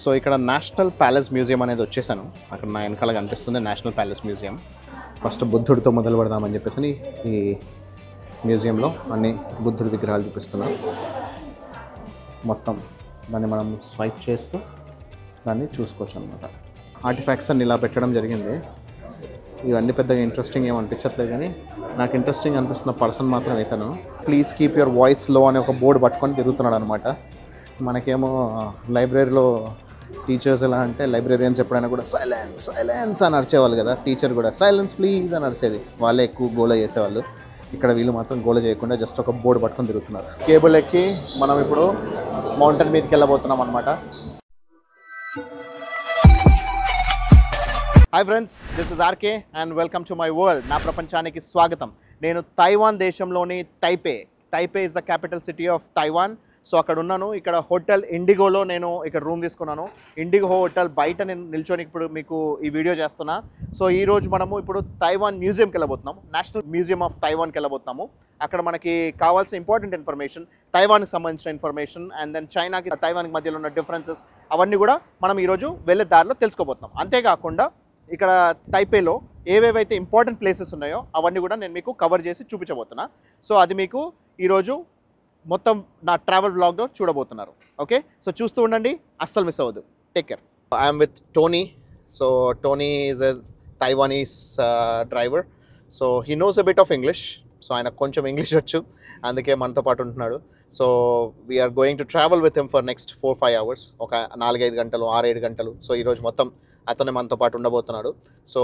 So ఇక్కడ national palace museum అనేది వచ్చేసాను. అక్కడ నా వెనకాల కనిపిస్తుంది నేషనల్ ప్యాలెస్ మ్యూజియం. ఫస్ట్ బుద్ధుడితో మొదలు పెడదామని చెప్పేసి ఈ మ్యూజియంలో అన్ని బుద్ధుడి విగ్రహాలు చూపిస్తున్నాను. మొత్తం దాన్ని మనం స్వైప్ చేస్తూ దాన్ని చూసుకోవచ్చు అనమాట. ఆర్టిఫాక్ట్స్ అన్ని ఇలా పెట్టడం జరిగింది. ఇవన్నీ పెద్దగా ఇంట్రెస్టింగ్ ఏమి అనిపించట్లేదు, కానీ నాకు ఇంట్రెస్టింగ్ అనిపిస్తున్న పర్సన్ మాత్రం ఇతను. ప్లీజ్ కీప్ యువర్ వాయిస్ లో అనే ఒక బోర్డు పట్టుకొని తిరుగుతున్నాడు అనమాట. మనకేమో లైబ్రరీలో టీచర్స్ ఎలా అంటే లైబ్రరీయన్స్ ఎప్పుడైనా కూడా సైలెన్స్ సైలెన్స్ అని అరిచేవాళ్ళు కదా, టీచర్ కూడా సైలెన్స్ ప్లీజ్ అని అరిచేది, వాళ్ళే ఎక్కువ గోల చేసేవాళ్ళు. ఇక్కడ వీళ్ళు మాత్రం గోల చేయకుండా జస్ట్ ఒక బోర్డు పట్టుకొని తిరుగుతున్నారు. కేబుల్ ఎక్కి మనం ఇప్పుడు మౌంటైన్ మీదకి వెళ్ళబోతున్నాం అనమాట. Hi friends, this is RK and welcome to my world. నా ప్రపంచానికి స్వాగతం. నేను తైవాన్ దేశంలోని Taipei is the capital city of Taiwan. So అక్కడ ఉన్నాను. ఇక్కడ హోటల్ ఇండిగోలో నేను ఇక్కడ రూమ్ తీసుకున్నాను. ఇండిగో హోటల్ బయట నేను నిల్చొని ఇప్పుడు మీకు ఈ వీడియో చేస్తున్నా. సో ఈరోజు మనము ఇప్పుడు తైవాన్ మ్యూజియంకి వెళ్ళబోతున్నాము, నేషనల్ మ్యూజియం ఆఫ్ తైవాన్కి వెళ్ళబోతున్నాము. అక్కడ మనకి కావాల్సిన ఇంపార్టెంట్ ఇన్ఫర్మేషన్, తైవాన్కి సంబంధించిన ఇన్ఫర్మేషన్ అండ్ దెన్ చైనాకి తైవాన్కి మధ్యలో ఉన్న డిఫరెన్సెస్ అవన్నీ కూడా మనం ఈరోజు వెళ్ళే దారిలో తెలుసుకోబోతున్నాం. అంతేకాకుండా ఇక్కడ తైపేలో ఏవేవైతే ఇంపార్టెంట్ ప్లేసెస్ ఉన్నాయో అవన్నీ కూడా నేను మీకు కవర్ చేసి చూపించబోతున్నా. సో అది మీకు ఈరోజు మొత్తం నా ట్రావెల్ వ్లాగ్లో చూడబోతున్నారు. ఓకే, సో చూస్తూ ఉండండి, అస్సలు మిస్ అవ్వద్దు. Take care. I'm with Tony. So Tony is a Taiwanese driver. So he knows a bit of English. So ఆయన కొంచెం ఇంగ్లీష్ వచ్చు, అందుకే మనతో పాటు ఉంటున్నాడు. So we're going to travel with him for next 4-5 hours, ఒక 4-5 గంటలు 6-7 గంటలు. సో ఈరోజు మొత్తం అతను మనతో పాటు ఉండబోతున్నాడు. సో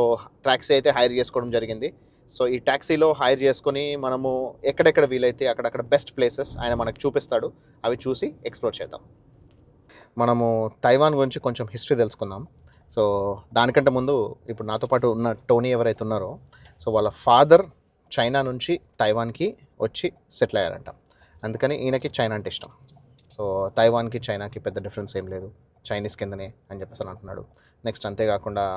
టాక్సీ అయితే హైర్ చేసుకోవడం జరిగింది. సో ఈ టాక్సీలో హైర్ చేసుకొని మనము ఎక్కడెక్కడ వీలైతే అక్కడక్కడ బెస్ట్ ప్లేసెస్ ఆయన మనకు చూపిస్తాడు, అవి చూసి ఎక్స్ప్లోర్ చేద్దాం. మనము తైవాన్ గురించి కొంచెం హిస్టరీ తెలుసుకుందాం. సో దానికంటే ముందు ఇప్పుడు నాతో పాటు ఉన్న టోనీ ఎవరైతే ఉన్నారో, సో వాళ్ళ ఫాదర్ చైనా నుంచి తైవాన్కి వచ్చి సెటిల్ అయ్యారంట. అందుకని ఈయనకి చైనా అంటే ఇష్టం. సో తైవాన్కి చైనాకి పెద్ద డిఫరెన్స్ ఏం లేదు, చైనీస్ కిందనే అని చెప్పేసి అంటున్నాడు. నెక్స్ట్ అంతేకాకుండా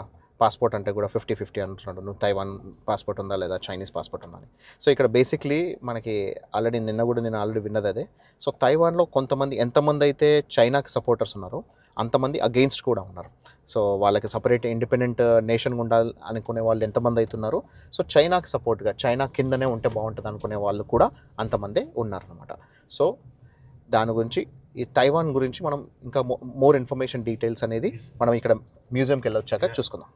పాస్పోర్ట్ అంటే కూడా 50-50 అంటున్నాడు. నువ్వు తైవాన్ పాస్పోర్ట్ ఉందా లేదా చైనీస్ పాస్పోర్ట్ ఉందా అని. సో ఇక్కడ బేసిక్లీ మనకి ఆల్రెడీ నేను ఆల్రెడీ విన్నది అదే. సో తైవాన్లో కొంతమంది ఎంతమంది అయితే చైనాకి సపోర్టర్స్ ఉన్నారో అంతమంది అగెయిన్స్ట్ కూడా ఉన్నారు. సో వాళ్ళకి సపరేట్ ఇండిపెండెంట్ నేషన్ ఉండాలి అనుకునే వాళ్ళు ఎంతమంది అవుతున్నారో, సో చైనాకి సపోర్ట్గా చైనా కిందనే ఉంటే బాగుంటుంది అనుకునే వాళ్ళు కూడా అంతమందే ఉన్నారనమాట. సో దాని గురించి ఈ తైవాన్ గురించి మనం ఇంకా మోర్ ఇన్ఫర్మేషన్ డీటెయిల్స్ అనేది మనం ఇక్కడ మ్యూజియంకి వెళ్ళొచ్చాక చూసుకుందాం.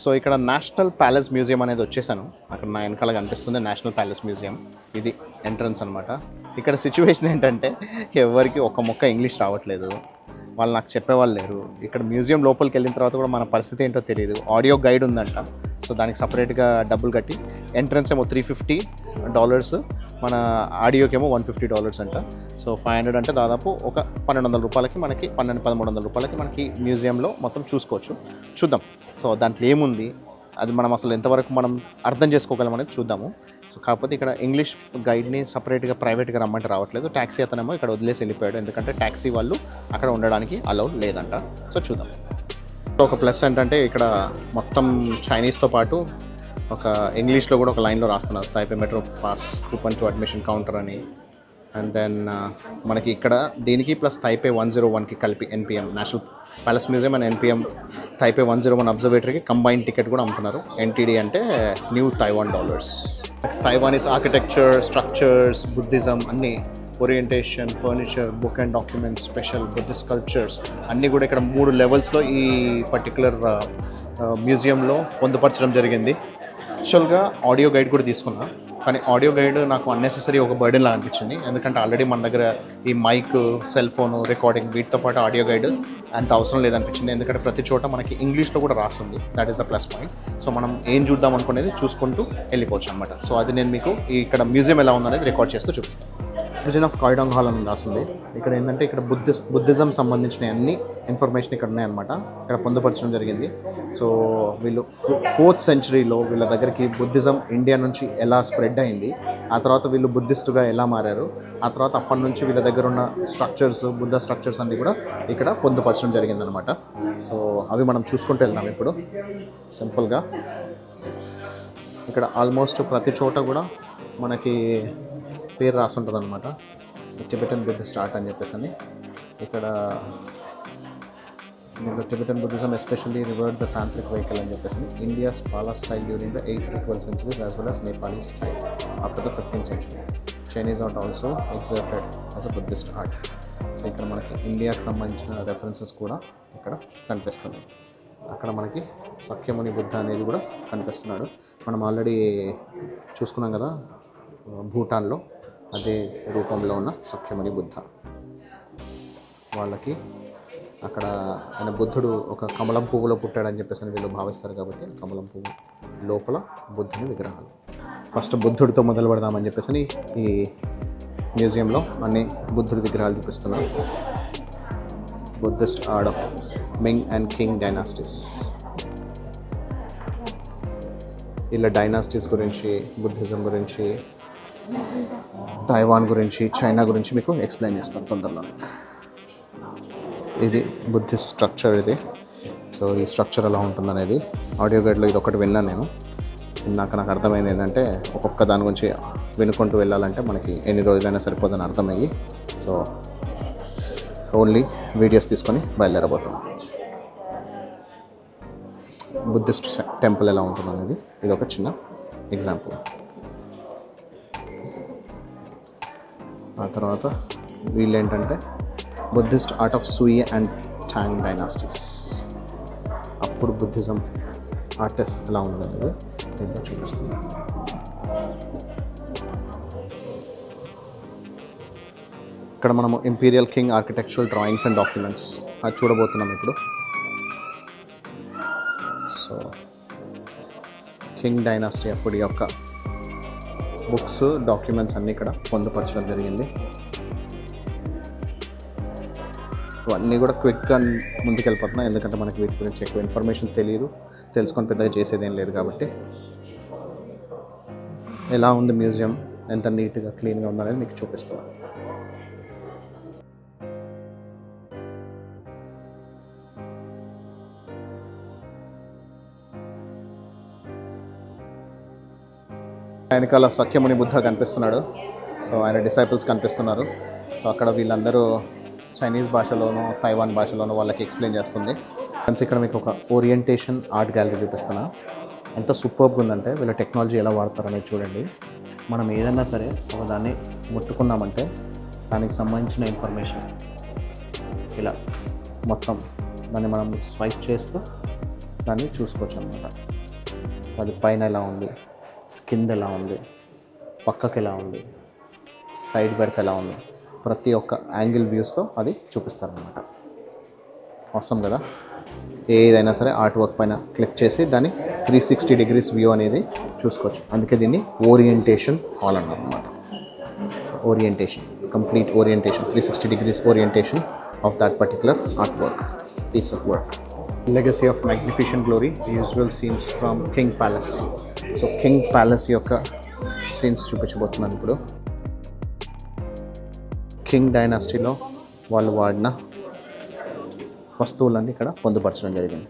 సో ఇక్కడ నేషనల్ ప్యాలెస్ మ్యూజియం అనేది వచ్చేసాను. అక్కడ నా వెనకాల కనిపిస్తుంది నేషనల్ ప్యాలెస్ మ్యూజియం. ఇది ఎంట్రన్స్ అనమాట. ఇక్కడ సిచ్యువేషన్ ఏంటంటే ఎవరికి ఒక మొక్క ఇంగ్లీష్ రావట్లేదు, వాళ్ళు నాకు చెప్పేవాళ్ళు లేరు. ఇక్కడ మ్యూజియం లోపలికి వెళ్ళిన తర్వాత కూడా మన పరిస్థితి ఏంటో తెలియదు. ఆడియో గైడ్ ఉందంట, సో దానికి సపరేట్గా డబ్బులు కట్టి. ఎంట్రన్స్ ఏమో $350, మన ఆడియోకి ఏమో $150 అంట. సో 500 అంటే దాదాపు ఒక $1,200 మనకి 1,200-1,300 మనకి మ్యూజియంలో మొత్తం చూసుకోవచ్చు. చూద్దాం సో దాంట్లో ఏముంది, అది మనం అసలు ఎంతవరకు మనం అర్థం చేసుకోగలం అనేది చూద్దాము. సో కాకపోతే ఇక్కడ ఇంగ్లీష్ గైడ్ని సపరేట్గా ప్రైవేట్గా రమ్మంటే రావట్లేదు. ట్యాక్సీ అతనేమో ఇక్కడ వదిలేసి వెళ్ళిపోయాడు, ఎందుకంటే ట్యాక్సీ వాళ్ళు అక్కడ ఉండడానికి అలౌ లేదంట. సో చూద్దాం. ఒక ప్లస్ ఏంటంటే ఇక్కడ మొత్తం చైనీస్తో పాటు ఒక ఇంగ్లీష్లో కూడా ఒక లైన్లో రాస్తున్నారు, Taipei metro pass coupon to admission counter అని. అండ్ దెన్ మనకి ఇక్కడ దీనికి ప్లస్ తైపే 101కి కలిపి NPM national palace museum and NPM Taipei 101 అబ్జర్వేటరీకి కంబైన్ టికెట్ కూడా అమ్ముతున్నారు. NTD అంటే new Taiwan dollars. Taiwanese architecture, structures, Buddhism అన్నీ, orientation, furniture, book and documents, special Buddhist cultures అన్నీ కూడా ఇక్కడ 3 లెవెల్స్లో ఈ పర్టికులర్ మ్యూజియంలో పొందుపరచడం జరిగింది. యాక్చువల్గా ఆడియో గైడ్ కూడా తీసుకున్నా, కానీ ఆడియో గైడ్ నాకు అన్నెసెసరీ ఒక బర్డెన్ లా అనిపించింది. ఎందుకంటే ఆల్రెడీ మన దగ్గర ఈ మైక్, సెల్ ఫోన్, రికార్డింగ్ వీటితో పాటు ఆడియో గైడ్ అంత అవసరం లేదనిపించింది. ఎందుకంటే ప్రతి చోట మనకి ఇంగ్లీష్లో కూడా రాస్తుంది, that is the plus point. So మనం ఏం చూద్దాం అనుకునేది చూసుకుంటూ వెళ్ళిపోవచ్చు అనమాట. సో అది నేను మీకు ఇక్కడ మ్యూజియం ఎలా ఉందనేది రికార్డ్ చేస్తూ చూపిస్తాను. రిజిన్ ఆఫ్ కాయిడాంగ్ హాల్ అని రాస్తుంది. ఇక్కడ ఏంటంటే ఇక్కడ బుద్ధిజం సంబంధించిన అన్ని ఇన్ఫర్మేషన్ ఇక్కడ ఉన్నాయన్నమాట, ఇక్కడ పొందుపరచడం జరిగింది. సో వీళ్ళు 4th centuryలో వీళ్ళ దగ్గరికి బుద్ధిజం ఇండియా నుంచి ఎలా స్ప్రెడ్ అయింది, ఆ తర్వాత వీళ్ళు బుద్ధిస్టుగా ఎలా మారారు, ఆ తర్వాత అప్పటి నుంచి వీళ్ళ దగ్గర ఉన్న స్ట్రక్చర్స్, బుద్ధ స్ట్రక్చర్స్ అన్నీ కూడా ఇక్కడ పొందుపరచడం జరిగిందనమాట. సో అవి మనం చూసుకుంటూ వెళ్దాం ఇప్పుడు సింపుల్గా. ఇక్కడ ఆల్మోస్ట్ ప్రతి చోట కూడా మనకి పేరు రాస్తుంటుంది అనమాట, టిబెటన్ బుద్ధ స్టార్ట్ అని చెప్పేసి అని. ఇక్కడ దీంట్లో Tibetan Buddhism especially revered the tantric vehicle అని చెప్పేసి India's Pala style during the 8th to 12th centuries as well as Nepali style after the 15th century. Chinese art also exerted as a Buddhist art. So ఇక్కడ మనకి ఇండియాకి సంబంధించిన references కూడా ఇక్కడ కనిపిస్తున్నాయి. అక్కడ మనకి సఖ్యముని బుద్ధ అనేది కూడా కనిపిస్తున్నాడు. మనం ఆల్రెడీ చూసుకున్నాం కదా భూటాన్లో అదే రూపంలో ఉన్న సఖ్యముని బుద్ధ. వాళ్ళకి అక్కడ ఆయన బుద్ధుడు ఒక కమలం పువ్వులో పుట్టాడని చెప్పేసి వీళ్ళు భావిస్తారు కాబట్టి కమలం పువ్వు లోపల బుద్ధుని విగ్రహాలు. ఫస్ట్ బుద్ధుడితో మొదలు పెడదామని చెప్పేసి ఈ మ్యూజియంలో అన్ని బుద్ధుడి విగ్రహాలు చూపిస్తున్నారు. Buddhist art of Ming and king dynasties. ఇలా డైనాసిటీస్ గురించి, బుద్ధిజం గురించి, తైవాన్ గురించి, చైనా గురించి మీకు ఎక్స్ప్లెయిన్ చేస్తాను తొందరలో. ఇది బుద్ధిస్ట్ స్ట్రక్చర్ ఇది. సో ఈ స్ట్రక్చర్ ఎలా ఉంటుందనేది ఆడియో గైడ్లో ఇది ఒకటి విన్నాను నేను. నాకు అర్థమైంది ఏంటంటే ఒక్కొక్క దాని గురించి వినుకుంటూ వెళ్ళాలంటే మనకి ఎన్ని రోజులైనా సరిపోదని అర్థమయ్యి సో ఓన్లీ వీడియోస్ తీసుకొని బయలుదేరబోతున్నాం. బుద్ధిస్ట్ టెంపుల్ ఎలా ఉంటుందనేది ఇది ఒక చిన్న ఎగ్జాంపుల్. ఆ తర్వాత వీళ్ళు ఏంటంటే Buddhist art of Sui and Tang dynasties. అప్పుడు బుద్ధిజం ఆర్టిస్ట్ ఎలా ఉందనేది దీంట్లో చూపిస్తుంది. ఇక్కడ మనము imperial king architectural drawings and documents అది చూడబోతున్నాం ఇప్పుడు. సో కింగ్ డైనాసిటీ అప్పుడు యొక్క బుక్స్, డాక్యుమెంట్స్ అన్నీ ఇక్కడ పొందుపరచడం జరిగింది. అన్నీ కూడా క్విక్గా ముందుకెళ్ళిపోతున్నాయి ఎందుకంటే మనకి వీటి గురించి ఎక్కువ ఇన్ఫర్మేషన్ తెలియదు, తెలుసుకొని పెద్దగా చేసేదేం లేదు కాబట్టి. ఎలా ఉంది మ్యూజియం, ఎంత నీట్గా క్లీన్గా ఉందనేది మీకు చూపిస్తున్నాను. వెనకాల సఖ్యముని బుద్ధ కనిపిస్తున్నాడు. సో ఆయన డిసైపుల్స్ కనిపిస్తున్నారు. సో అక్కడ వీళ్ళందరూ చైనీస్ భాషలోనూ తైవాన్ భాషలోనూ వాళ్ళకి ఎక్స్ప్లెయిన్ చేస్తుంది. ఫ్రెండ్స్ ఇక్కడ మీకు ఒక ఓరియంటేషన్ ఆర్ట్ గ్యాలరీ చూపిస్తున్నా. ఎంత సూపర్గా ఉందంటే వీళ్ళ టెక్నాలజీ ఎలా వాడతారు అనేది చూడండి. మనం ఏదైనా సరే ఒక దాన్ని ముట్టుకున్నామంటే దానికి సంబంధించిన ఇన్ఫర్మేషన్ ఇలా మొత్తం దాన్ని మనం స్వైప్ చేస్తూ దాన్ని చూసుకోవచ్చు అన్నమాట. అది పైన ఎలా ఉంది, కింద ఎలా ఉంది, పక్కకి ఎలా ఉంది, సైడ్ బెర్త్ ఎలా ఉంది, ప్రతి ఒక్క యాంగిల్ వ్యూస్లో అది చూపిస్తారనమాట. అవసరం కదా. ఏదైనా సరే ఆర్ట్ వర్క్ పైన క్లిక్ చేసి దాన్ని 360 degrees వ్యూ అనేది చూసుకోవచ్చు. అందుకే దీన్ని ఓరియంటేషన్ హాల్ అన్నారు అనమాట. So orientation, complete orientation, 360 degrees orientation of that particular art work, piece of work. Legacy of magnificent glory, usual scenes from king palace. So king palace యొక్క scenes చూపించబోతున్నాను ఇప్పుడు. King డైనాసిటీలో వాళ్ళు వాడిన వస్తువులన్నీ ఇక్కడ పొందుపరచడం జరిగింది.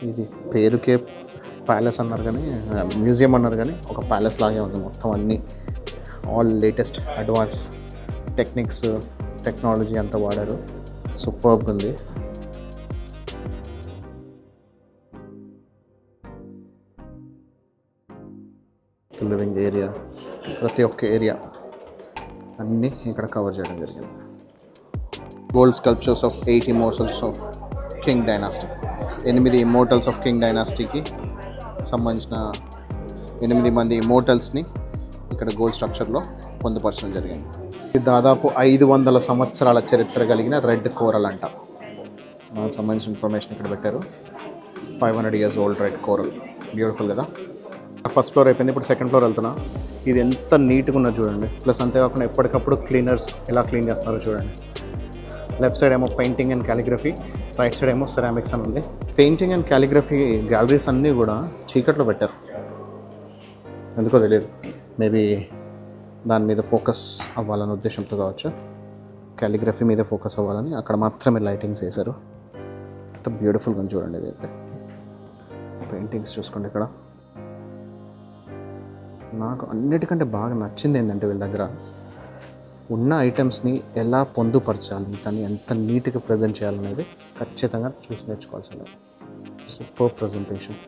ఇది పేరుకే ప్యాలెస్ అన్నారు కానీ, మ్యూజియం అన్నారు కానీ ఒక ప్యాలెస్ లాగే ఉంది. మొత్తం అన్నీ all latest advance techniques, technology అంతా వాడారు. సూపర్గా ఉంది. లివింగ్ ఏరియా, ప్రతి ఒక్క ఏరియా అన్నీ ఇక్కడ కవర్ చేయడం జరిగింది. Gold sculptures of 8 immortals of Qing dynasty. 8 immortals of Qing డైనాసిటీకి సంబంధించిన 8 మంది ఇమోర్టల్స్ని ఇక్కడ గోల్డ్ స్ట్రక్చర్లో పొందుపరచడం జరిగింది. ఇది దాదాపు 500 సంవత్సరాల చరిత్ర కలిగిన రెడ్ కోరల్ అంట. మనకు సంబంధించిన ఇన్ఫర్మేషన్ ఇక్కడ పెట్టారు. 500 years old red coral. Beautiful కదా. ఫస్ట్ ఫ్లోర్ అయిపోయింది, ఇప్పుడు సెకండ్ ఫ్లోర్ వెళ్తున్నా. ఇది ఎంత నీట్గా ఉన్నది చూడండి. ప్లస్ అంతేకాకుండా ఎప్పటికప్పుడు క్లీనర్స్ ఎలా క్లీన్ చేస్తున్నారో చూడండి. లెఫ్ట్ సైడ్ ఏమో painting and calligraphy, right side ఏమో సెరామిక్స్ అని ఉంది. పెయింటింగ్ అండ్ క్యాలిగ్రఫీ గ్యాలరీస్ అన్నీ కూడా చీకట్లో పెట్టారు, ఎందుకో తెలియదు. మేబీ దాని మీద ఫోకస్ అవ్వాలనే ఉద్దేశంతో కావచ్చు. క్యాలిగ్రఫీ మీద ఫోకస్ అవ్వాలని అక్కడ మాత్రమే లైటింగ్స్ వేశారు. ఎంత బ్యూటిఫుల్గా చూడండి. ఇదైతే పెయింటింగ్స్ చూసుకోండి. ఇక్కడ నాకు అన్నిటికంటే బాగా నచ్చింది ఏంటంటే వీళ్ళ దగ్గర ఉన్న ఐటమ్స్ని ఎలా పొందుపరచాలి, దాన్ని ఎంత నీట్గా ప్రజెంట్ చేయాలనేది ఖచ్చితంగా చూసి నేర్చుకోవాల్సిందే. Super presentation.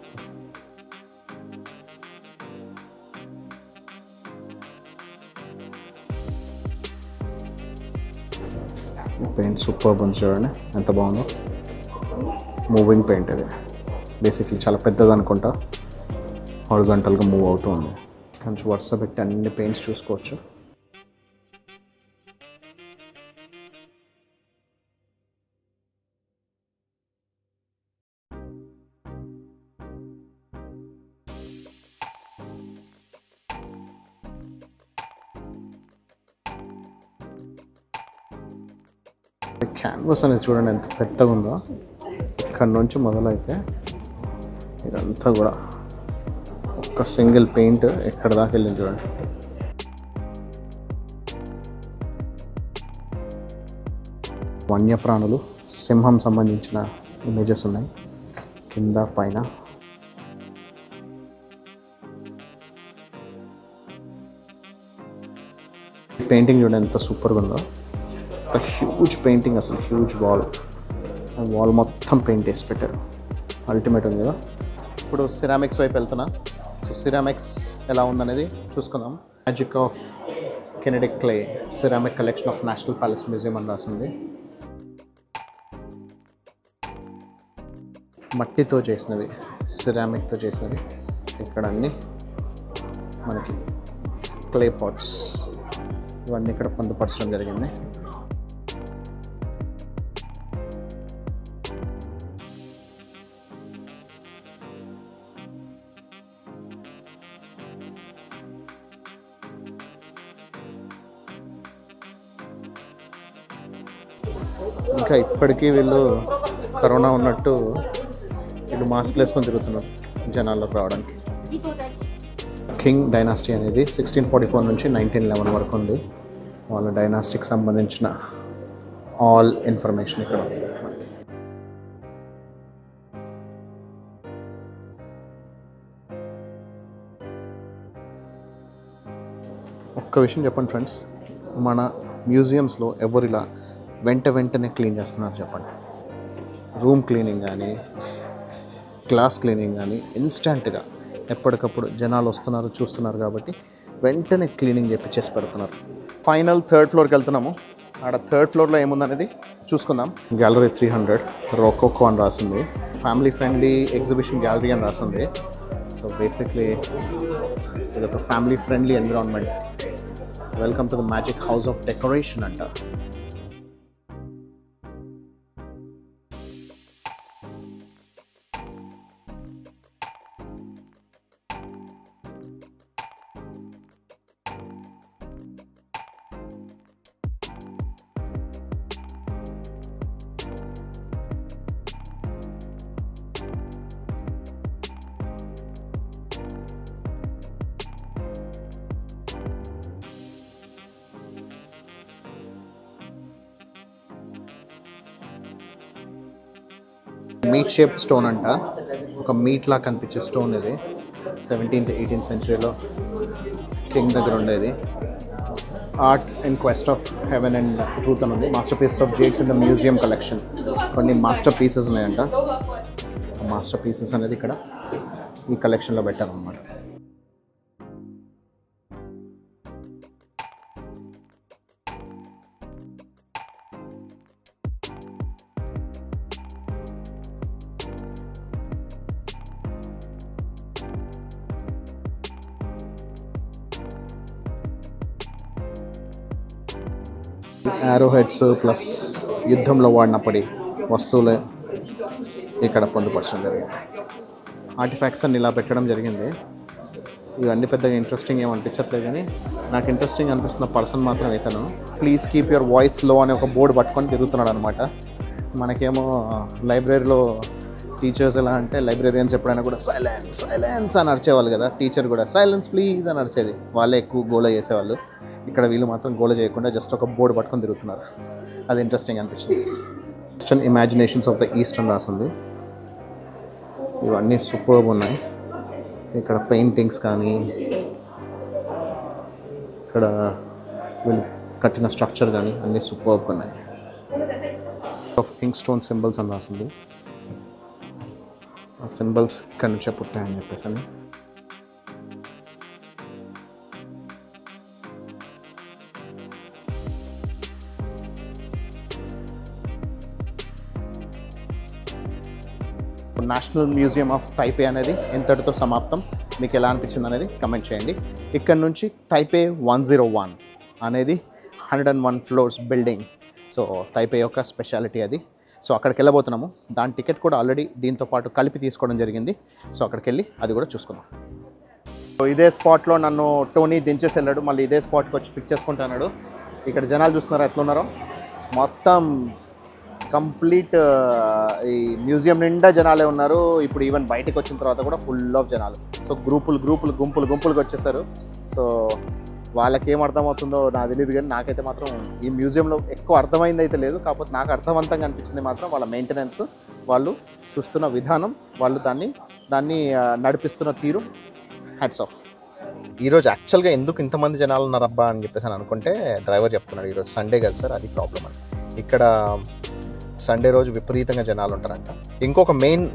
పెయింట్ సూపర్ ఉంది, చూడండి ఎంత బాగుందో. మూవింగ్ పెయింట్ ఇది బేసిక్లీ చాలా పెద్దది అనుకుంటా, హారిజాంటల్గా మూవ్ అవుతూ ఉంది. కొంచెం వరుస పెట్టి అన్ని పెయింట్స్ చూసుకోవచ్చు. క్యాన్వాస్ అనేది చూడండి ఎంత పెద్దగా ఉందో. ఇక్కడ నుంచి మొదలైతే ఇదంతా కూడా ఒక సింగిల్ పెయింట్ ఎక్కడ దాకా వెళ్ళింది చూడండి. వన్యప్రాణులు, సింహం సంబంధించిన ఇమేజెస్ ఉన్నాయి కింద పైన. పెయింటింగ్ చూడండి ఎంత సూపర్గా ఉందో. ఒక హ్యూజ్ పెయింటింగ్, అసలు హ్యూజ్ వాల్ మొత్తం పెయింట్ వేసి పెట్టారు. అల్టిమేట్ ఉంది కదా. ఇప్పుడు సిరామిక్స్ వైపు వెళ్తున్నా. సో సిరామిక్స్ ఎలా ఉందనేది చూసుకుందాం. Magic of kinetic clay ceramic collection of national palace museum అని రాసింది. మట్టితో చేసినవి, సిరామిక్తో చేసినవి. ఇక్కడ అన్నీ మనకి క్లే పాట్స్ ఇవన్నీ ఇక్కడ పొందుపరచడం జరిగింది. ఇంకా ఇప్పటికీ వీళ్ళు కరోనా ఉన్నట్టు వీళ్ళు మాస్క్ వేసుకొని తిరుగుతున్నారు జనాల్లోకి రావడానికి. కింగ్ డైనాసిటీ అనేది 1644 నుంచి 1911 వరకు ఉంది. వాళ్ళ డైనాసిటీకి సంబంధించిన ఆల్ ఇన్ఫర్మేషన్ ఇక్కడ ఉంది. ఒక్క విషయం చెప్పండి ఫ్రెండ్స్, మన మ్యూజియంస్లో ఎవరిలా వెంటనే క్లీన్ చేస్తున్నారు చెప్పండి? రూమ్ క్లీనింగ్ కానీ, గ్లాస్ క్లీనింగ్ కానీ ఇన్స్టెంట్గా ఎప్పటికప్పుడు జనాలు వస్తున్నారు చూస్తున్నారు కాబట్టి వెంటనే క్లీనింగ్ చేసి పెడుతున్నారు. ఫైనల్ 3rd ఫ్లోర్కి వెళ్తున్నాము. ఆడ 3rd ఫ్లోర్లో ఏముందనేది చూసుకుందాం. గ్యాలరీ 300 రోకోకో అని రాసింది. ఫ్యామిలీ ఫ్రెండ్లీ ఎగ్జిబిషన్ గ్యాలరీ అని రాసింది. సో బేసిక్లీ ఇది ఒక family friendly environment. Welcome to the magic house of decoration అంట. మీట్ షేప్ స్టోన్ అంట, ఒక మీట్ లా కనిపించే స్టోన్ ఇది. 17th 18th సెంచరీలో కింగ్ దగ్గర ఉండేది. Art in quest of heaven and truth అని ఉంది. Master pieces of jades in the museum collection. కొన్ని మాస్టర్ పీసెస్ ఉన్నాయంట. మాస్టర్ పీసెస్ అనేది ఇక్కడ ఈ కలెక్షన్లో పెట్టారన్నమాట. యారో హెడ్స్ ప్లస్ యుద్ధంలో వాడినప్పటి వస్తువులు ఇక్కడ పొందుపరచడం జరిగింది. ఆర్టిఫాక్ట్స్ అన్ని ఇలా పెట్టడం జరిగింది. ఇవన్నీ పెద్దగా ఇంట్రెస్టింగ్ ఏమి అనిపించట్లేదు, కానీ నాకు ఇంట్రెస్టింగ్ అనిపిస్తున్న పర్సన్ మాత్రం ఇతను. ప్లీజ్ కీప్ యువర్ వాయిస్ లో అనే ఒక బోర్డు పట్టుకొని తిరుగుతున్నాడు అనమాట. మనకేమో లైబ్రరీలో టీచర్స్ ఎలా అంటే, లైబ్రరీయన్స్ ఎప్పుడైనా కూడా సైలెన్స్ సైలెన్స్ అని అరిచేవాళ్ళు కదా, టీచర్ కూడా సైలెన్స్ ప్లీజ్ అని అరిచేది. వాళ్ళే ఎక్కువ గోల చేసేవాళ్ళు. ఇక్కడ వీళ్ళు మాత్రం గోల చేయకుండా జస్ట్ ఒక బోర్డు పట్టుకొని తిరుగుతున్నారు. అది ఇంట్రెస్టింగ్ అనిపించింది. Eastern imaginations of the east అని రాసింది. ఇవన్నీ సూపర్బ్ ఉన్నాయి. ఇక్కడ పెయింటింగ్స్ కానీ, ఇక్కడ వీళ్ళు కట్టిన స్ట్రక్చర్ కానీ అన్నీ సూపర్గా ఉన్నాయి. ఆఫ్ ఇంక్ స్టోన్ సింబల్స్ అని రాసింది. ఆ సింబల్స్ ఇక్కడ నుంచే పుట్టాయని చెప్పేసి అని. నేషనల్ మ్యూజియం ఆఫ్ టైపే అనేది ఇంతటితో సమాప్తం. మీకు ఎలా అనిపించింది అనేది కమెంట్ చేయండి. ఇక్కడ నుంచి టైపే 101 అనేది 101 ఫ్లోర్స్ బిల్డింగ్. సో టైపే యొక్క స్పెషాలిటీ అది. సో అక్కడికి వెళ్ళబోతున్నాము. దాని టికెట్ కూడా ఆల్రెడీ దీంతో పాటు కలిపి తీసుకోవడం జరిగింది. సో అక్కడికి వెళ్ళి అది కూడా చూసుకుందాం. సో ఇదే స్పాట్లో నన్ను టోనీ దించేసి వెళ్ళాడు. మళ్ళీ ఇదే స్పాట్కి వచ్చి పిక్ చేసుకుంటున్నాడు. ఇక్కడ జనాలు చూస్తున్నారా ఎట్లున్నారో. మొత్తం కంప్లీట్ ఈ మ్యూజియం నిండా జనాలే ఉన్నారు. ఇప్పుడు ఈవెన్ బయటకు వచ్చిన తర్వాత కూడా ఫుల్ ఆఫ్ జనాలు. సో గుంపులుగా వచ్చేసారు. సో వాళ్ళకి ఏం అర్థమవుతుందో నాకు తెలియదు, కానీ నాకైతే మాత్రం ఈ మ్యూజియంలో ఎక్కువ అర్థమైంది అయితే లేదు. కాకపోతే నాకు అర్థవంతంగా అనిపించింది మాత్రం వాళ్ళ మెయింటెనెన్స్, వాళ్ళు చూస్తున్న విధానం, వాళ్ళు దాన్ని నడిపిస్తున్న తీరు. Hats off. ఈరోజు యాక్చువల్గా ఎందుకు ఇంతమంది జనాలు ఉన్నారబ్బా అని చెప్పేసి అనుకుంటే డ్రైవర్ చెప్తున్నాడు ఈరోజు సండే కదా సార్, అది ప్రాబ్లం అని. ఇక్కడ సండే రోజు విపరీతంగా జనాలు ఉంటారంట. ఇంకొక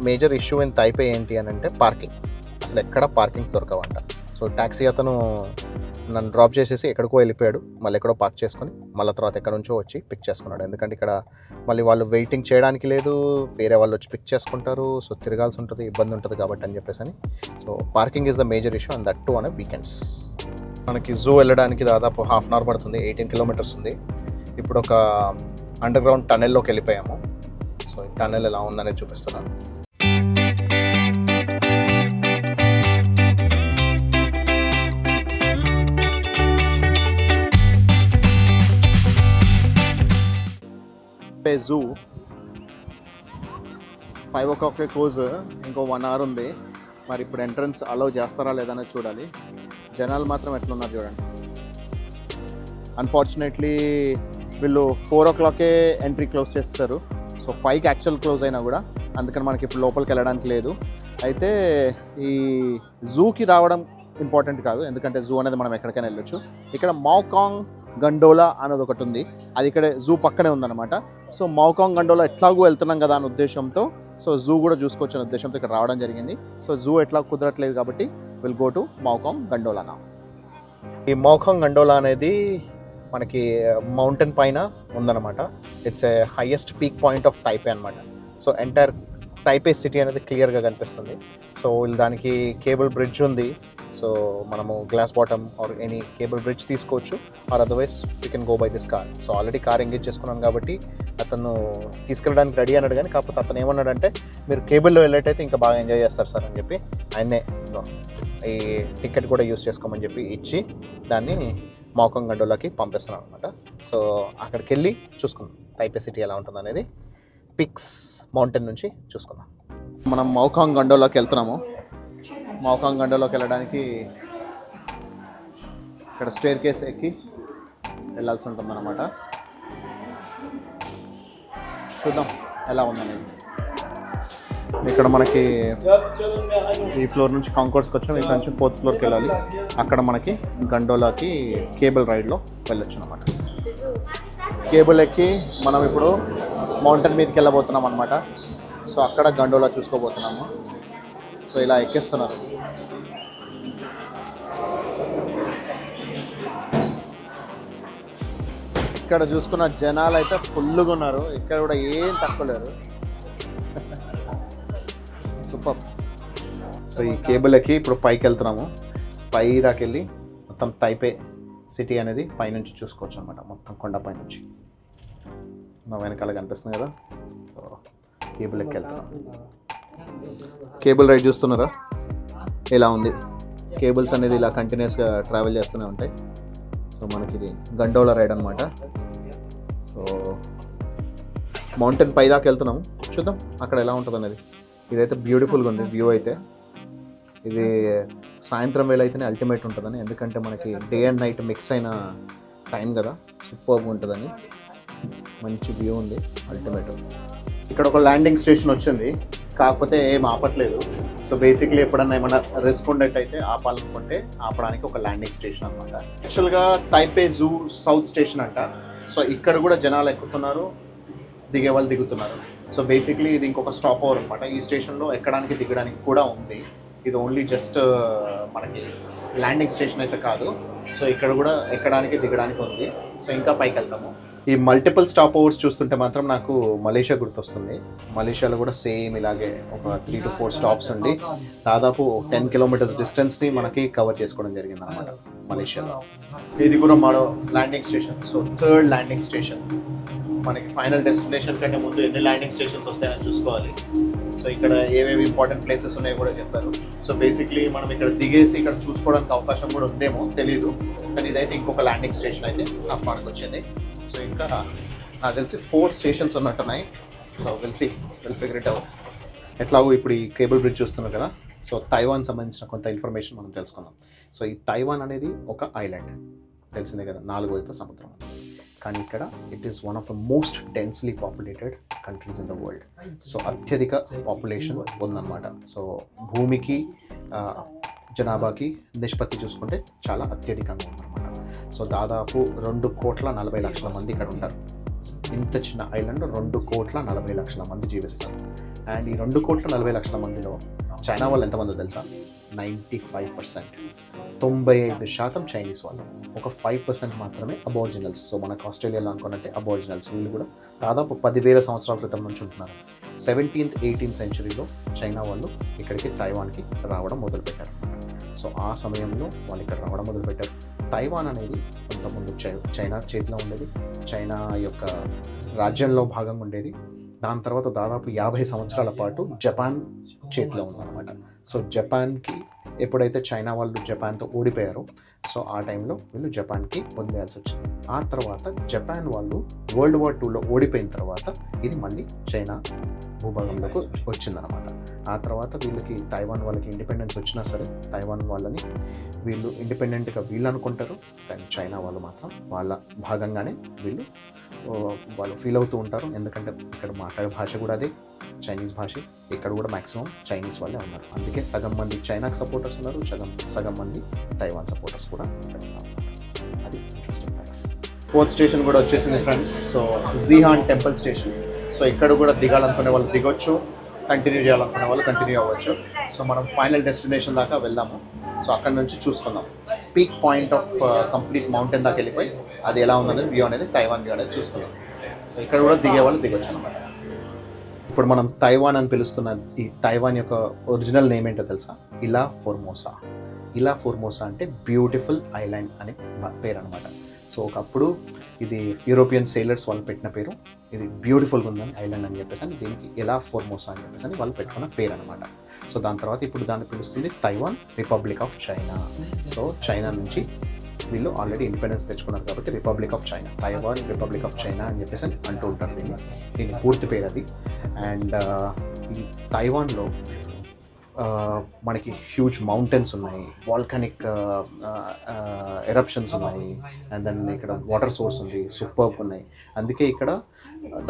మేజర్ ఇష్యూ ఇన్ టైపే ఏంటి అని అంటే పార్కింగ్. అసలు ఎక్కడ పార్కింగ్స్ దొరకవంట. సో ట్యాక్సీ అతను నన్ను డ్రాప్ చేసేసి ఎక్కడికో వెళ్ళిపోయాడు. మళ్ళీ ఎక్కడో పార్క్ చేసుకొని మళ్ళీ తర్వాత ఎక్కడి నుంచో వచ్చి పిక్ చేసుకున్నాడు. ఎందుకంటే ఇక్కడ మళ్ళీ వాళ్ళు వెయిటింగ్ చేయడానికి లేదు, వేరే వాళ్ళు వచ్చి పిక్ చేసుకుంటారు. సో తిరగాల్సి ఉంటుంది, ఇబ్బంది ఉంటుంది కాబట్టి అని చెప్పేసి అని. So parking is the major issue, and that to on weekends. మనకి జూ వెళ్ళడానికి దాదాపు 1/2 అవర్ పడుతుంది. 18 కిలోమీటర్స్ ఉంది. ఇప్పుడు ఒక అండర్ గ్రౌండ్ టనెల్లోకి వెళ్ళిపోయాము. సో ఈ టనెల్ ఎలా ఉందనేది చూపిస్తున్నాను. జూ 5 o'clock క్లోజ్, ఇంకో 1 hour ఉంది. మరి ఇప్పుడు ఎంట్రన్స్ అలౌ చేస్తారా లేదనేది చూడాలి. జనాలు మాత్రం ఎట్లున్నారు చూడండి. అన్ఫార్చునేట్లీ వీళ్ళు 4 o'clock ఎంట్రీ క్లోజ్ చేస్తారు. సో 5కి యాక్చువల్ క్లోజ్ అయినా కూడా, అందుకని మనకి ఇప్పుడు లోపలికి వెళ్ళడానికి లేదు. అయితే ఈ జూకి రావడం ఇంపార్టెంట్ కాదు, ఎందుకంటే జూ అనేది మనం ఎక్కడికైనా వెళ్ళొచ్చు. ఇక్కడ మౌకాంగ్ గండోలా అనేది ఒకటి ఉంది. అది ఇక్కడ జూ పక్కనే ఉందన్నమాట. సో మౌకాంగ్ గండోలా ఎట్లాగూ వెళ్తున్నాం కదా అనే ఉద్దేశంతో, సో జూ కూడా చూసుకోవచ్చు అనే ఉద్దేశంతో ఇక్కడ రావడం జరిగింది. సో జూ ఎట్లా కుదరట్లేదు కాబట్టి will go to Maokong gondola నా. ఈ మౌకాంగ్ గండోలా అనేది మనకి మౌంటైన్ పైన ఉందన్నమాట. It's a highest peak point of Taipei అనమాట. సో ఎంటైర్ టైపే సిటీ అనేది క్లియర్గా కనిపిస్తుంది. సో దానికి కేబుల్ బ్రిడ్జ్ ఉంది. సో మనము glass bottom or any cable bridge తీసుకోవచ్చు, or otherwise you can go by this car. So already car engage చేసుకున్నాను కాబట్టి అతను తీసుకెళ్ళడానికి రెడీ అన్నాడు. కానీ కాకపోతే అతను ఏమన్నాడంటే, మీరు కేబుల్లో వెళ్ళేటైతే ఇంకా బాగా ఎంజాయ్ చేస్తారు సార్ అని చెప్పి ఆయనే ఈ టికెట్ కూడా యూస్ చేసుకోమని చెప్పి ఇచ్చి దాన్ని మౌకాంగ్ గండోలాకి పంపిస్తున్నాను అనమాట. సో అక్కడికి వెళ్ళి చూసుకుందాం టైపే సిటీ ఎలా ఉంటుంది అనేది పిక్స్ మౌంటైన్ నుంచి చూసుకుందాం. మనం మౌకాంగ్ గండోలాకి వెళ్తున్నాము. మౌకాంగ్ గండోలాకి వెళ్ళడానికి ఇక్కడ స్టేర్ కేస్ ఎక్కి వెళ్ళాల్సి ఉంటుంది అన్నమాట. చూద్దాం ఎలా ఉందనేది. ఇక్కడ మనకి ఈ ఫ్లోర్ నుంచి కాంకోర్స్కి వచ్చాం. ఇక్కడ నుంచి 4th ఫ్లోర్కి వెళ్ళాలి. అక్కడ మనకి గండోలాకి కేబుల్ రైడ్లో వెళ్ళొచ్చు అన్నమాట. కేబుల్ ఎక్కి మనం ఇప్పుడు మౌంటైన్ మీదకి వెళ్ళబోతున్నాం అనమాట. సో అక్కడ గండోలా చూసుకోబోతున్నాము. సో ఇలా ఎక్కిస్తున్నారు. ఇక్కడ చూసుకున్న జనాలు అయితే ఫుల్గా ఉన్నారు. ఇక్కడ కూడా ఏం తక్కువ లేరు. సూపర్. సో ఈ కేబుల్ ఎక్కి ఇప్పుడు పైకి వెళ్తున్నాము. పై దాకా వెళ్ళి మొత్తం టైపే సిటీ అనేది పైనుంచి చూసుకోవచ్చు అనమాట. మొత్తం కొండపై నుంచి మా వెనకాల కనిపిస్తుంది కదా. సో కేబుల్ ఎక్కి వెళ్తున్నాం. కేబుల్ రైడ్ చూస్తున్నారా ఎలా ఉంది. కేబుల్స్ అనేది ఇలా కంటిన్యూస్గా ట్రావెల్ చేస్తూనే ఉంటాయి. సో మనకి ఇది గండోలా రైడ్ అనమాట. సో మౌంటైన్ పై దాకా వెళ్తున్నాము. చూద్దాం అక్కడ ఎలా ఉంటుంది అనేది. ఇదైతే బ్యూటిఫుల్గా ఉంది వ్యూ అయితే. ఇది సాయంత్రం వేళ అయితేనే అల్టిమేట్ ఉంటుందని, ఎందుకంటే మనకి డే అండ్ నైట్ మిక్స్ అయిన టైం కదా, సూపర్గా ఉంటుందని. మంచి వ్యూ ఉంది, అల్టిమేట్. ఇక్కడ ఒక ల్యాండింగ్ స్టేషన్ వచ్చింది. కాకపోతే ఏం ఆపట్లేదు. సో బేసిక్లీ ఎప్పుడన్నా ఏమైనా రిస్క్ ఉండేట్టయితే ఆపాలనుకుంటే ఆపడానికి ఒక ల్యాండింగ్ స్టేషన్ అనమాట. యాక్చువల్గా తైపే జూ సౌత్ స్టేషన్ అంట. సో ఇక్కడ కూడా జనాలు ఎక్కుతున్నారు, దిగే వాళ్ళు దిగుతున్నారు. సో బేసిక్లీ ఇది ఇంకొక స్టాప్ ఓవర్ అనమాట. ఈ స్టేషన్లో ఎక్కడానికి దిగడానికి కూడా ఉంది. ఇది ఓన్లీ జస్ట్ మనకి ల్యాండింగ్ స్టేషన్ అయితే కాదు. సో ఇక్కడ కూడా ఎక్కడానికి దిగడానికి ఉంది. సో ఇంకా పైకి వెళ్తాము. ఈ మల్టిపుల్ స్టాప్ ఓవర్స్ చూస్తుంటే మాత్రం నాకు మలేషియా గుర్తొస్తుంది. మలేషియాలో కూడా సేమ్ ఇలాగే ఒక 3 to 4 స్టాప్స్ ఉండి దాదాపు 10 kilometers డిస్టెన్స్ని మనకి కవర్ చేసుకోవడం జరిగింది అనమాట మలేషియాలో. ఇది కూడా మరో landing station. So 3rd landing station. మనకి ఫైనల్ డెస్టినేషన్ కంటే ముందు ఎన్ని ల్యాండింగ్ స్టేషన్స్ వస్తాయని చూసుకోవాలి. సో ఇక్కడ ఏవేవి ఇంపార్టెంట్ ప్లేసెస్ ఉన్నాయో కూడా చెప్పారు. సో బేసిక్లీ మనం ఇక్కడ దిగేసి ఇక్కడ చూసుకోవడానికి అవకాశం కూడా ఉందేమో తెలీదు, కానీ ఇదైతే ఇంకొక ల్యాండింగ్ స్టేషన్ అయితే నాకు మనకు వచ్చింది. సో ఇంకా నాకు తెలిసి 4 స్టేషన్స్ ఉన్నట్టున్నాయి. So will figure it out. ఎట్లాగో ఇప్పుడు ఈ కేబుల్ బ్రిడ్జ్ చూస్తున్నాం కదా. సో తైవాన్ సంబంధించిన కొంత ఇన్ఫర్మేషన్ మనం తెలుసుకుందాం. సో ఈ తైవాన్ అనేది ఒక ఐలాండ్, తెలిసిందే కదా, 4 వైపుల సముద్రం. కానీ ఇక్కడ it is one of the most densely populated countries in the world. So అత్యధిక పాపులేషన్ ఉందన్నమాట. సో భూమికి జనాభాకి నిష్పత్తి చూసుకుంటే చాలా అత్యధికంగా ఉందన్నమాట. సో దాదాపు 2,40,00,000 మంది ఇక్కడ ఉంటారు. ఇంత చిన్న ఐలాండ్ 2,40,00,000 మంది జీవిస్తారు. అండ్ ఈ 2,40,00,000 మందిలో చైనా వాళ్ళు ఎంతమంది తెలుసా? 95%. 95% చైనీస్ వాళ్ళు. ఒక 5% మాత్రమే అబోరిజినల్స్. సో మనకు ఆస్ట్రేలియాలో అనుకున్నట్టే అబోరిజినల్స్. వీళ్ళు కూడా దాదాపు 10,000 సంవత్సరాల క్రితం నుంచి ఉంటున్నారు. 17th 18th centuryలో చైనా వాళ్ళు ఇక్కడికి తైవాన్కి రావడం మొదలుపెట్టారు. సో ఆ సమయంలో వాళ్ళు ఇక్కడ రావడం మొదలుపెట్టారు. తైవాన్ అనేది కొంతమంది చైనా చేతిలో ఉండేది, చైనా యొక్క రాజ్యంలో భాగంగా ఉండేది. దాని తర్వాత దాదాపు 50 సంవత్సరాల పాటు జపాన్ చేతిలో ఉందన్నమాట. సో జపాన్కి ఎప్పుడైతే చైనా వాళ్ళు జపాన్తో ఓడిపోయారో, సో ఆ టైంలో వీళ్ళు జపాన్కి వదిలేయాల్సి వచ్చింది. ఆ తర్వాత జపాన్ వాళ్ళు World War IIలో ఓడిపోయిన తర్వాత ఇది మళ్ళీ చైనా భూభాగంలోకి వచ్చిందనమాట. ఆ తర్వాత వీళ్ళకి తైవాన్ వాళ్ళకి ఇండిపెండెన్స్ వచ్చినా సరే తైవాన్ వాళ్ళని వీళ్ళు ఇండిపెండెంట్గా వీళ్ళు అనుకుంటారు, కానీ చైనా వాళ్ళు మాత్రం వాళ్ళ భాగంగానే వాళ్ళు ఫీల్ అవుతూ ఉంటారు. ఎందుకంటే ఇక్కడ మాట్లాడే భాష కూడా అదే చైనీస్ భాష. ఇక్కడ కూడా మ్యాక్సిమం చైనీస్ వాళ్ళే ఉన్నారు. అందుకే సగం మంది చైనాకి సపోర్టర్స్ ఉన్నారు, సగం మంది తైవాన్ సపోర్టర్స్ కూడా ఉన్నారు. అది ఇంట్రెస్టింగ్ ఫ్యాక్ట్స్. 4th స్టేషన్ కూడా వచ్చేసింది friends. So Zhinan temple station. So ఇక్కడ కూడా దిగాలనుకునే వాళ్ళు దిగొచ్చు, కంటిన్యూ చేయాలనుకునే వాళ్ళు కంటిన్యూ అవ్వచ్చు. సో మనం ఫైనల్ డెస్టినేషన్ దాకా వెళ్దాము. సో అక్కడ నుంచి చూసుకుందాం. Peak point of complete mountain దాకా వెళ్ళిపోయి అది ఎలా ఉందనేది వ్యూ అనేది తైవాన్ వ్యూ అనేది చూసుకుందాం. సో ఇక్కడ కూడా దిగే వాళ్ళు దిగొచ్చు అనమాట. ఇప్పుడు మనం తైవాన్ అని పిలుస్తున్న ఈ తైవాన్ యొక్క ఒరిజినల్ నేమ్ ఏంటో తెలుసా? ఇలా ఫోర్మోసా. ఇలా ఫోర్మోసా అంటే బ్యూటిఫుల్ ఐలాండ్ అని పేరు అనమాట. సో ఒకప్పుడు ఇది యూరోపియన్ సెయిలర్స్ వాళ్ళు పెట్టిన పేరు. ఇది బ్యూటిఫుల్గా ఉందని ఐలాండ్ అని చెప్పేసి అని దీనికి ఇలా ఫోర్మోసా అని చెప్పేసి అని వాళ్ళు పెట్టుకున్న పేరు అనమాట. సో దాని తర్వాత ఇప్పుడు దాన్ని పిలుస్తుంది Taiwan republic of China. So China నుంచి వీళ్ళు ఆల్రెడీ ఇండిపెండెన్స్ తెచ్చుకున్నారు కాబట్టి republic of China, Taiwan republic of China అని చెప్పేసి అంటూ ఉంటారు దీని పూర్తి పేరు అది. అండ్ ఈ తైవాన్లో మనకి హ్యూజ్ మౌంటైన్స్ ఉన్నాయి, వాల్కనిక్ ఎరప్షన్స్ ఉన్నాయి, అండ్ దెన్ ఇక్కడ వాటర్ సోర్స్ ఉంది, సూపర్బ్ ఉన్నాయి. అందుకే ఇక్కడ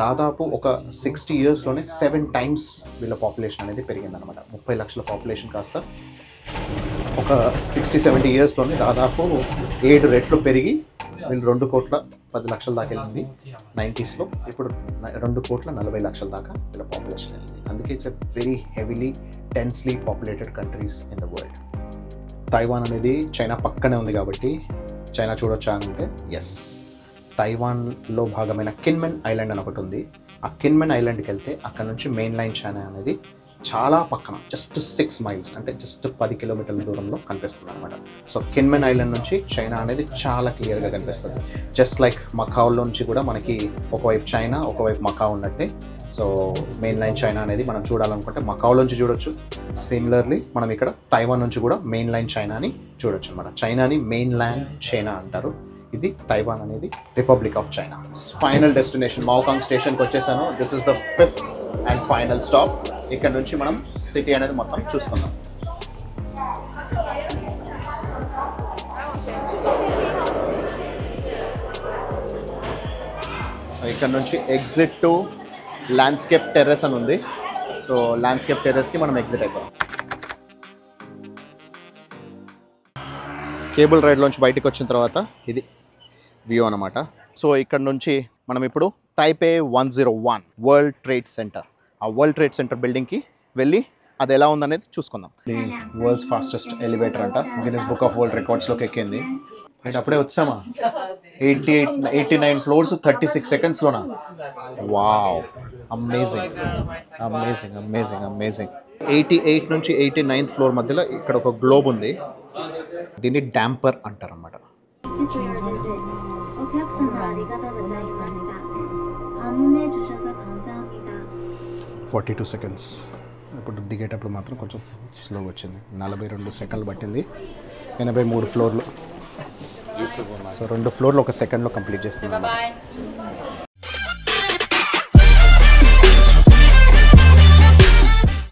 దాదాపు ఒక 60 yearsలోనే 7 times వీళ్ళ పాపులేషన్ అనేది పెరిగిందనమాట. 30 లక్షల పాపులేషన్ కాస్త ఒక 60-70 yearsలోనే దాదాపు 7 రెట్లు పెరిగి వీళ్ళు 2,10,00,000 దాకా వెళ్ళింది 90sలో. ఇప్పుడు 2,40,00,000 దాకా వీళ్ళ పాపులేషన్ వెళ్ళింది. అందుకే it's a very heavily densely populated countries in the world. Taiwan అనేది చైనా పక్కనే ఉంది కాబట్టి చైనా చూడొచ్చా అంటే ఎస్. తైవాన్లో భాగమైన కిన్మెన్ ఐలాండ్ అని ఒకటి ఉంది. ఆ కిన్మెన్ ఐలాండ్కి వెళ్తే అక్కడ నుంచి మెయిన్ లైన్ చైనా అనేది చాలా పక్కన జస్ట్ 6 miles అంటే జస్ట్ 10 kilometers దూరంలో కనిపిస్తుంది అనమాట. సో కిన్మెన్ ఐలాండ్ నుంచి చైనా అనేది చాలా క్లియర్గా కనిపిస్తుంది. జస్ట్ లైక్ మకావ్లో నుంచి కూడా మనకి ఒకవైపు చైనా ఒకవైపు మకావ్ ఉన్నట్టే. సో మెయిన్ లైన్ చైనా అనేది మనం చూడాలనుకుంటే మకావ్ నుంచి చూడొచ్చు. సిమిలర్లీ మనం ఇక్కడ తైవాన్ నుంచి కూడా మెయిన్ లైన్ చైనాని చూడొచ్చు అనమాట. చైనాని మెయిన్ ల్యాండ్ చైనా అంటారు. ఇది తైవాన్ అనేది republic of China. Final destination Maokong స్టేషన్కి వచ్చేసాను. This is the 5th and final stop. ఇక్కడ నుంచి మనం సిటీ అనేది మొత్తం చూసుకుందాం. సో ఇక్కడ నుంచి ఎగ్జిట్ టు ల్యాండ్స్కేప్ టెర్రస్ అని ఉంది. సో సో ల్యాండ్స్కేప్ టెర్రస్కి మనం ఎగ్జిట్ అయిపోయాం. కేబుల్ రైడ్లోంచి బయటకు వచ్చిన తర్వాత ఇది వ్యూ అనమాట. సో ఇక్కడ నుంచి మనం ఇప్పుడు టైపే 101 వరల్డ్ ట్రేడ్ సెంటర్, ఆ వరల్డ్ ట్రేడ్ సెంటర్ బిల్డింగ్కి వెళ్ళి అది ఎలా ఉందనేది చూసుకుందాం. ఇది వరల్డ్స్ ఫాస్టెస్ట్ ఎలివేటర్ అంట, గిన్నెస్ బుక్ ఆఫ్ వరల్డ్ రికార్డ్స్లోకి ఎక్కింది. అండ్ అప్పుడే వచ్చామా, 89 ఫ్లోర్స్ 36 సెకండ్స్లోనా. Wow, amazing amazing amazing amazing. 88 నుంచి 89th ఫ్లోర్ మధ్యలో ఇక్కడ ఒక గ్లోబ్ ఉంది, దీన్ని డాంపర్ అంటారు అన్నమాట. 42 సెకండ్స్. ఇప్పుడు దిగేటప్పుడు మాత్రం కొంచెం స్లోగా వచ్చింది, 42 సెకండ్లు పట్టింది. 83 ఫ్లోర్లు, సో 2 ఫ్లోర్లు 1 సెకండ్లో కంప్లీట్ చేస్తుంది.